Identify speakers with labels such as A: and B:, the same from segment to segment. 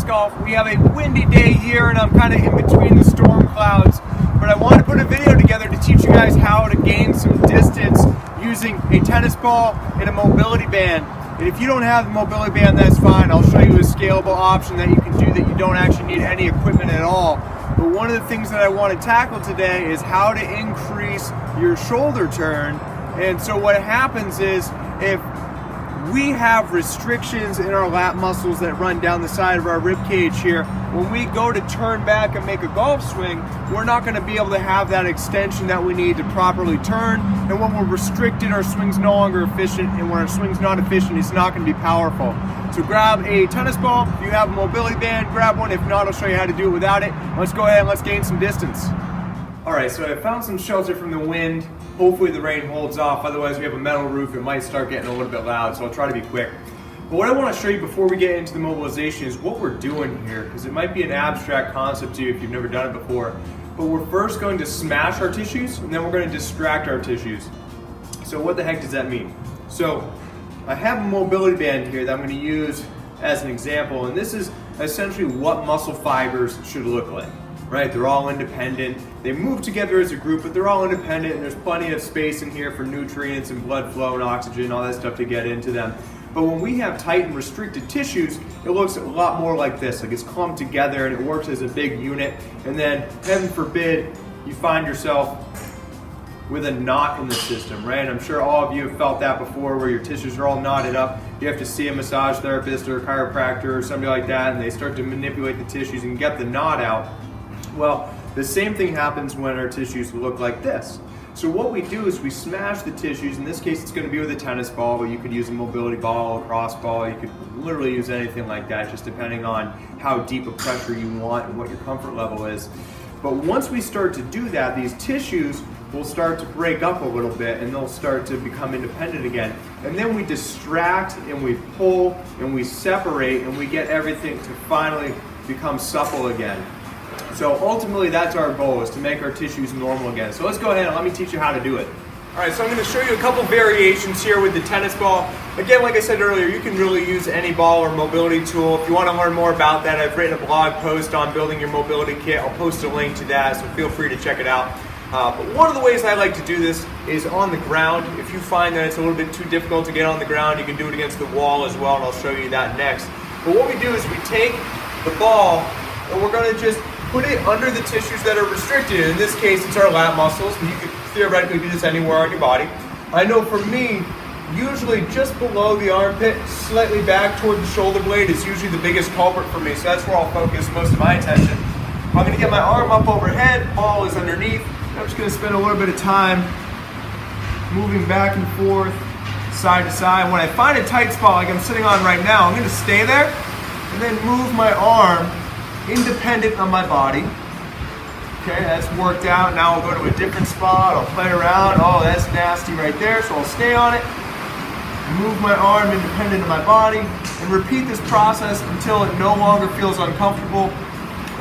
A: tennis golf. We have a windy day here and I'm kind of in between the storm clouds, but I wanted to put a video together to teach you guys how to gain some distance using a tennis ball and a mobility band. And if you don't have the mobility band, that's fine. I'll show you a scalable option that you can do that you don't actually need any equipment at all. But one of the things that I want to tackle today is how to increase your shoulder turn. And so what happens is, if we have restrictions in our lat muscles that run down the side of our rib cage here, when we go to turn back and make a golf swing, we're not going to be able to have that extension that we need to properly turn. And when we're restricted, our swing's no longer efficient, and when our swing's not efficient, it's not going to be powerful. So grab a tennis ball. If you have a mobility band, grab one. If not, I'll show you how to do it without it. Let's go ahead and let's gain some distance. Alright, so I found some shelter from the wind. Hopefully the rain holds off, otherwise we have a metal roof, it might start getting a little bit loud, so I'll try to be quick. But what I want to show you before we get into the mobilization is what we're doing here, because it might be an abstract concept to you if you've never done it before. But we're first going to smash our tissues, and then we're going to distract our tissues. So what the heck does that mean? So I have a mobility band here that I'm going to use as an example, and this is essentially what muscle fibers should look like. Right, they're all independent. They move together as a group, but they're all independent, and there's plenty of space in here for nutrients and blood flow and oxygen, all that stuff to get into them. But when we have tight and restricted tissues, it looks a lot more like this, like it's clumped together and it works as a big unit. And then, heaven forbid, you find yourself with a knot in the system, right? And I'm sure all of you have felt that before, where your tissues are all knotted up. You have to see a massage therapist or a chiropractor or somebody like that, and they start to manipulate the tissues and get the knot out. Well, the same thing happens when our tissues look like this. So what we do is we smash the tissues. In this case, it's going to be with a tennis ball, but you could use a mobility ball, a cross ball. You could literally use anything like that, just depending on how deep a pressure you want and what your comfort level is. But once we start to do that, these tissues will start to break up a little bit and they'll start to become independent again. And then we distract and we pull and we separate and we get everything to finally become supple again. So ultimately that's our goal, is to make our tissues normal again. So let's go ahead and let me teach you how to do it. Alright, so I'm going to show you a couple variations here with the tennis ball. Again, like I said earlier, you can really use any ball or mobility tool. If you want to learn more about that, I've written a blog post on building your mobility kit. I'll post a link to that, so feel free to check it out. But one of the ways I like to do this is on the ground. If you find that it's a little bit too difficult to get on the ground, you can do it against the wall as well, and I'll show you that next. But what we do is we take the ball and we're going to just put it under the tissues that are restricted. In this case, it's our lat muscles, but you could theoretically do this anywhere on your body. I know for me, usually just below the armpit, slightly back toward the shoulder blade is usually the biggest culprit for me, so that's where I'll focus most of my attention. I'm going to get my arm up overhead, ball is underneath. I'm just going to spend a little bit of time moving back and forth, side to side. When I find a tight spot like I'm sitting on right now, I'm going to stay there and then move my arm independent of my body. Okay, that's worked out. Now I'll go to a different spot. I'll play around. Oh, that's nasty right there. So I'll stay on it, move my arm independent of my body, and repeat this process until it no longer feels uncomfortable,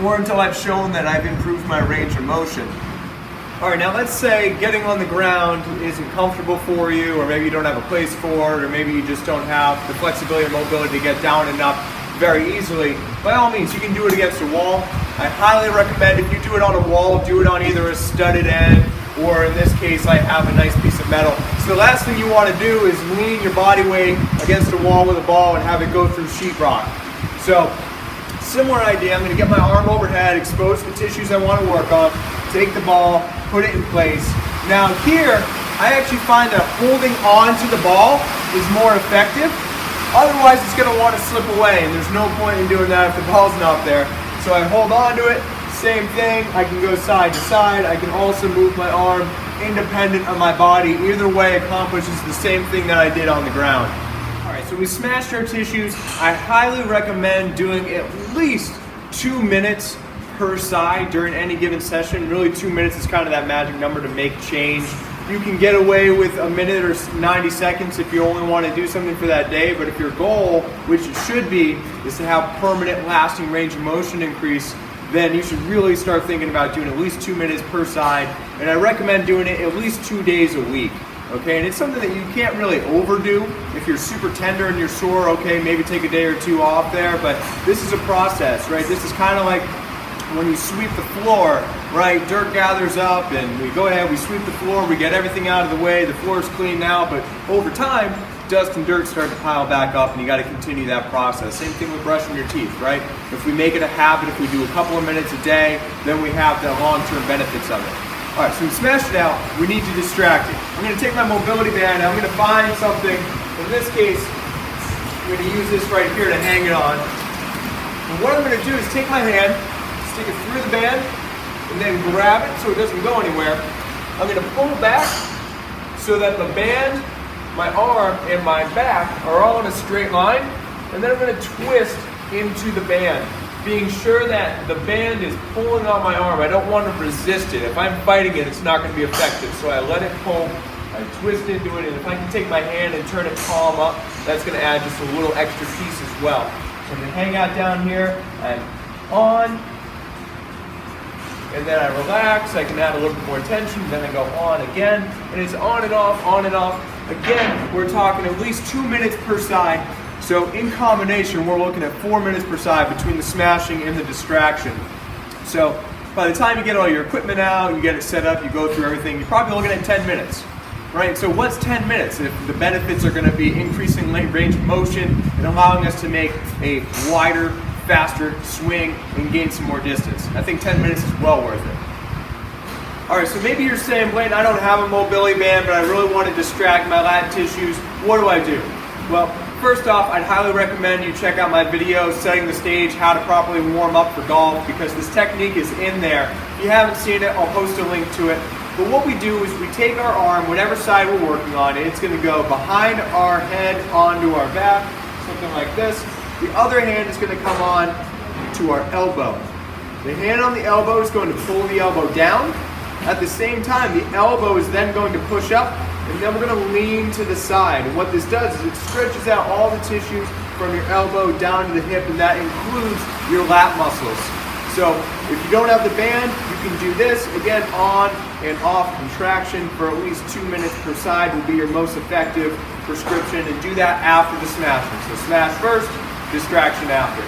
A: or until I've shown that I've improved my range of motion. All right, now let's say getting on the ground isn't comfortable for you, or maybe you don't have a place for it, or maybe you just don't have the flexibility or mobility to get down and up very easily. By all means, you can do it against a wall. I highly recommend, if you do it on a wall, do it on either a studded end, or in this case, I have a nice piece of metal. So the last thing you want to do is lean your body weight against a wall with a ball and have it go through sheetrock. So, similar idea. I'm going to get my arm overhead, expose the tissues I want to work on, take the ball, put it in place. Now here, I actually find that holding on to the ball is more effective. Otherwise, it's going to want to slip away, and there's no point in doing that if the ball's not there. So I hold on to it, same thing. I can go side to side. I can also move my arm independent of my body. Either way accomplishes the same thing that I did on the ground. All right, so we smashed our tissues. I highly recommend doing at least 2 minutes per side during any given session. Really, 2 minutes is kind of that magic number to make change. You can get away with a minute or 90 seconds if you only want to do something for that day, but if your goal, which it should be, is to have permanent lasting range of motion increase, then you should really start thinking about doing at least 2 minutes per side, and I recommend doing it at least 2 days a week. Okay, and it's something that you can't really overdo. If you're super tender and you're sore, okay, maybe take a day or two off there, but this is a process, right? This is kind of like when you sweep the floor, right? Dirt gathers up and we go ahead, we sweep the floor, we get everything out of the way, the floor is clean now, but over time, dust and dirt start to pile back up and you got to continue that process. Same thing with brushing your teeth, right? If we make it a habit, if we do a couple of minutes a day, then we have the long-term benefits of it. All right, so we smashed it out, we need to distract it. I'm going to take my mobility band and I'm going to find something. In this case, I'm going to use this right here to hang it on. And what I'm going to do is take my hand, stick it through the band, and then grab it so it doesn't go anywhere. I'm going to pull back so that the band, my arm, and my back are all in a straight line, and then I'm going to twist into the band, being sure that the band is pulling on my arm. I don't want to resist it. If I'm fighting it, it's not going to be effective, so I let it pull, I twist into it, and if I can take my hand and turn it palm up, that's going to add just a little extra piece as well. So I'm going to hang out down here, and on, and then I relax, I can add a little bit more tension, then I go on again, and it's on and off, on and off. Again, we're talking at least 2 minutes per side, so in combination, we're looking at 4 minutes per side between the smashing and the distraction. So by the time you get all your equipment out, you get it set up, you go through everything, you're probably looking at 10 minutes, right? So what's 10 minutes? If the benefits are going to be increasing range of motion and allowing us to make a wider, faster swing and gain some more distance. I think 10 minutes is well worth it. All right, so maybe you're saying, Blaine, I don't have a mobility band, but I really want to distract my lat tissues. What do I do? Well, first off, I'd highly recommend you check out my video, Setting the Stage, How to Properly Warm Up for Golf, because this technique is in there. If you haven't seen it, I'll post a link to it. But what we do is we take our arm, whatever side we're working on, and it's going to go behind our head onto our back, something like this. The other hand is going to come on to our elbow. The hand on the elbow is going to pull the elbow down. At the same time, the elbow is then going to push up, and then we're going to lean to the side. And what this does is it stretches out all the tissues from your elbow down to the hip, and that includes your lat muscles. So if you don't have the band, you can do this. Again, on and off contraction for at least 2 minutes per side will be your most effective prescription, and do that after the smashing. So smash first, distraction after.